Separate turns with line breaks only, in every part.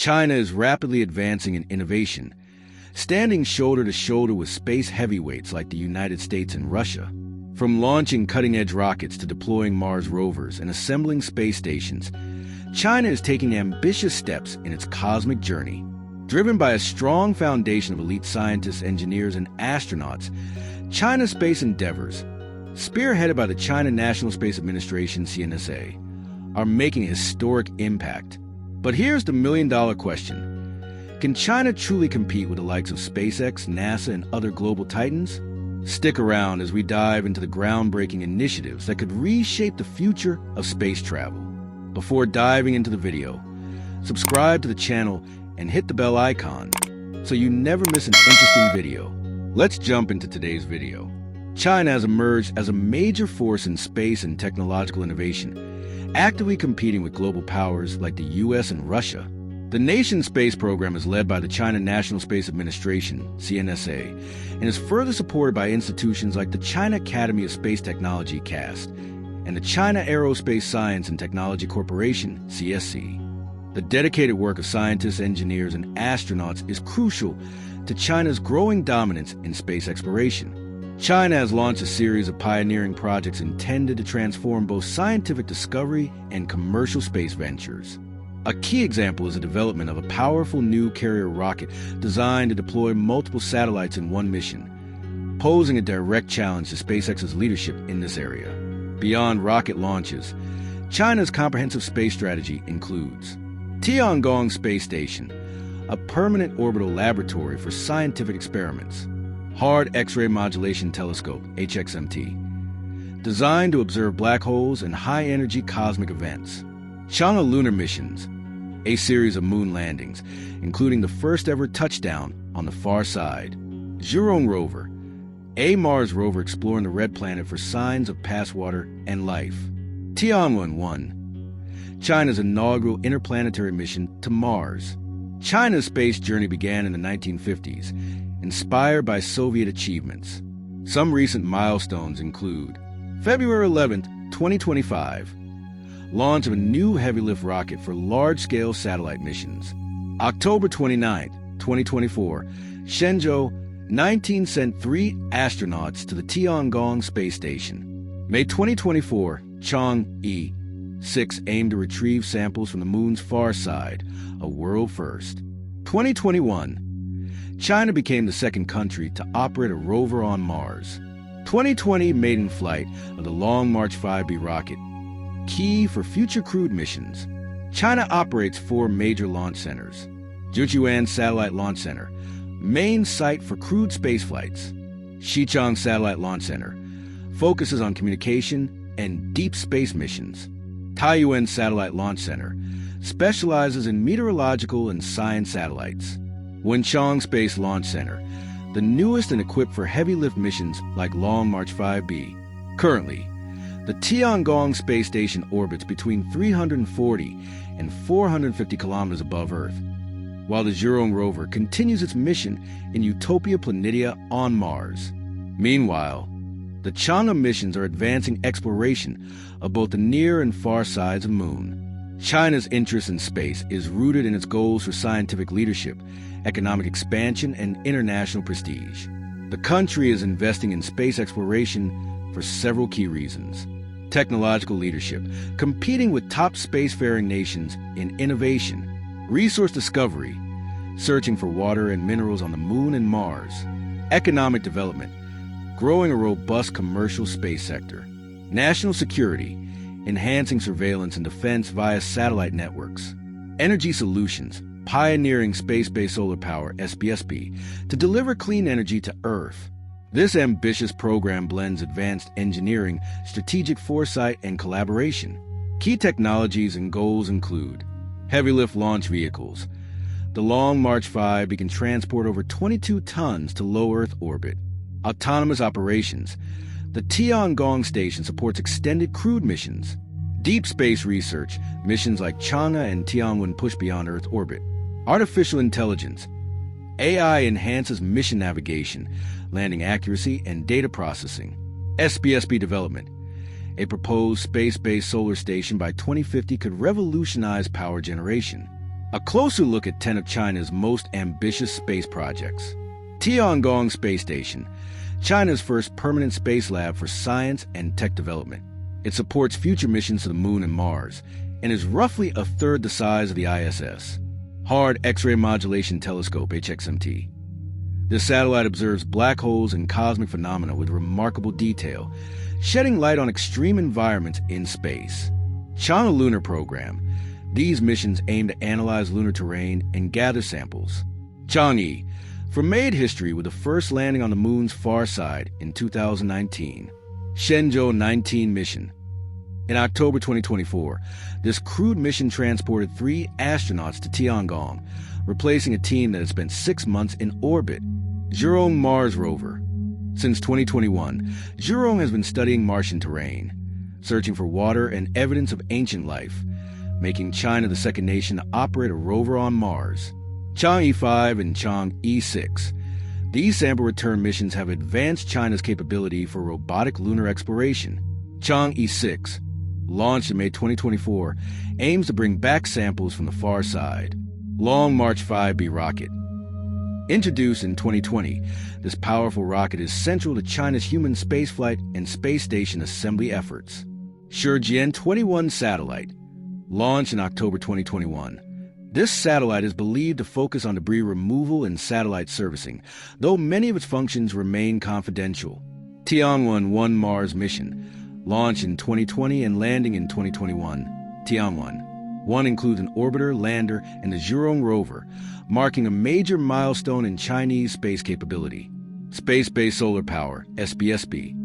China is rapidly advancing in innovation, standing shoulder to shoulder with space heavyweights like the United States and Russia. From launching cutting-edge rockets to deploying Mars rovers and assembling space stations, China is taking ambitious steps in its cosmic journey. Driven by a strong foundation of elite scientists, engineers, and astronauts, China's space endeavors, spearheaded by the China National Space Administration (CNSA), are making a historic impact. But here's the million-dollar question. Can China truly compete with the likes of SpaceX, NASA, and other global titans? Stick around as we dive into the groundbreaking initiatives that could reshape the future of space travel. Before diving into the video, subscribe to the channel and hit the bell icon so you never miss an interesting video. Let's jump into today's video. China has emerged as a major force in space and technological innovation, actively competing with global powers like the US and Russia. The nation's space program is led by the China National Space Administration, CNSA, and is further supported by institutions like the China Academy of Space Technology, CAST, and the China Aerospace Science and Technology Corporation, CSC. The dedicated work of scientists, engineers, and astronauts is crucial to China's growing dominance in space exploration. China has launched a series of pioneering projects intended to transform both scientific discovery and commercial space ventures. A key example is the development of a powerful new carrier rocket designed to deploy multiple satellites in one mission, posing a direct challenge to SpaceX's leadership in this area. Beyond rocket launches, China's comprehensive space strategy includes Tiangong Space Station, a permanent orbital laboratory for scientific experiments, Hard X-ray Modulation Telescope, HXMT, designed to observe black holes and high-energy cosmic events, Chang'e Lunar Missions, a series of moon landings, including the first-ever touchdown on the far side, Zhurong Rover, a Mars rover exploring the red planet for signs of past water and life, Tianwen-1, China's inaugural interplanetary mission to Mars. China's space journey began in the 1950s, inspired by Soviet achievements. Some recent milestones include February 11, 2025, launch of a new heavy-lift rocket for large-scale satellite missions. October 29, 2024, Shenzhou 19 sent 3 astronauts to the Tiangong space station. May 2024, Chang'e 6 aimed to retrieve samples from the moon's far side, a world first. 2021, China became the second country to operate a rover on Mars. 2020, maiden flight of the Long March 5B rocket, key for future crewed missions. China operates 4 major launch centers. Jiuquan Satellite Launch Center, main site for crewed space flights. Xichang Satellite Launch Center focuses on communication and deep space missions. Taiyuan Satellite Launch Center specializes in meteorological and science satellites. Wenchang Space Launch Center, the newest and equipped for heavy-lift missions like Long March 5B. Currently, the Tiangong space station orbits between 340 and 450 kilometers above Earth, while the Zhurong rover continues its mission in Utopia Planitia on Mars. Meanwhile, the Chang'e missions are advancing exploration of both the near and far sides of the Moon. China's interest in space is rooted in its goals for scientific leadership, economic expansion, and international prestige. The country is investing in space exploration for several key reasons. Technological leadership, competing with top spacefaring nations in innovation. Resource discovery, searching for water and minerals on the Moon and Mars. Economic development, growing a robust commercial space sector. National security, enhancing surveillance and defense via satellite networks. Energy solutions, pioneering space-based solar power, SPSP, to deliver clean energy to Earth. This ambitious program blends advanced engineering, strategic foresight, and collaboration. Key technologies and goals include heavy-lift launch vehicles. The Long March 5 can transport over 22 tons to low Earth orbit. Autonomous operations. The Tiangong station supports extended crewed missions. Deep space research, missions like Chang'e and Tianwen push beyond Earth orbit. Artificial intelligence. AI enhances mission navigation, landing accuracy, and data processing. SPSP development. A proposed space-based solar station by 2050 could revolutionize power generation. A closer look at 10 of China's most ambitious space projects. Tiangong Space Station, China's first permanent space lab for science and tech development. It supports future missions to the Moon and Mars, and is roughly a third the size of the ISS. Hard X-ray Modulation Telescope, HXMT. This satellite observes black holes and cosmic phenomena with remarkable detail, shedding light on extreme environments in space. China Lunar Program. These missions aim to analyze lunar terrain and gather samples. Chang'e, made history with the first landing on the Moon's far side in 2019. Shenzhou 19 mission. In October 2024, this crewed mission transported 3 astronauts to Tiangong, replacing a team that had spent 6 months in orbit. Zhurong Mars rover. Since 2021, Zhurong has been studying Martian terrain, searching for water and evidence of ancient life, making China the second nation to operate a rover on Mars. Chang'e 5 and Chang'e 6. These sample return missions have advanced China's capability for robotic lunar exploration. Chang'e 6, launched in May 2024, aims to bring back samples from the far side. Long March 5B rocket. Introduced in 2020, this powerful rocket is central to China's human spaceflight and space station assembly efforts. Shijian 21 satellite. Launched in October 2021. This satellite is believed to focus on debris removal and satellite servicing, though many of its functions remain confidential. Tiangwan 1 Mars mission, launched in 2020 and landing in 2021. Tiangwan 1 includes an orbiter, lander, and the Zhurong rover, marking a major milestone in Chinese space capability. Space-based solar power, SBSP.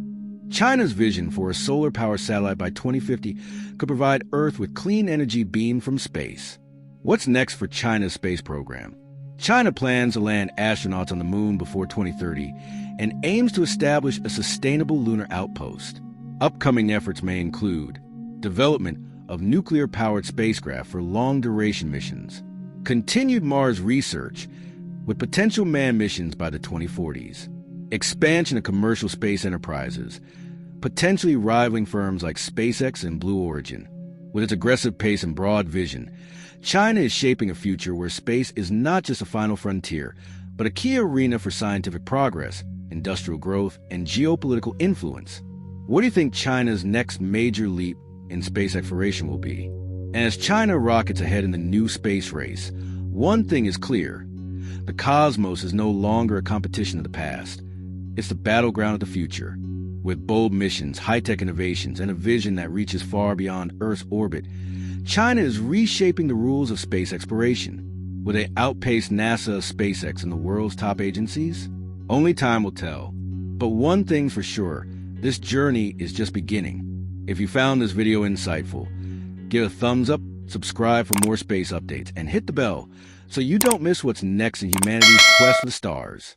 China's vision for a solar power satellite by 2050 could provide Earth with clean energy beamed from space. What's next for China's space program? China plans to land astronauts on the Moon before 2030 and aims to establish a sustainable lunar outpost. Upcoming efforts may include development of nuclear-powered spacecraft for long-duration missions, continued Mars research with potential manned missions by the 2040s, expansion of commercial space enterprises, potentially rivaling firms like SpaceX and Blue Origin. With its aggressive pace and broad vision, China is shaping a future where space is not just a final frontier, but a key arena for scientific progress, industrial growth, and geopolitical influence. What do you think China's next major leap in space exploration will be? And as China rockets ahead in the new space race, one thing is clear. The cosmos is no longer a competition of the past. It's the battleground of the future. With bold missions, high-tech innovations, and a vision that reaches far beyond Earth's orbit, China is reshaping the rules of space exploration. Will they outpace NASA, SpaceX, and the world's top agencies? Only time will tell. But one thing's for sure, this journey is just beginning. If you found this video insightful, give a thumbs up, subscribe for more space updates, and hit the bell so you don't miss what's next in humanity's quest for the stars.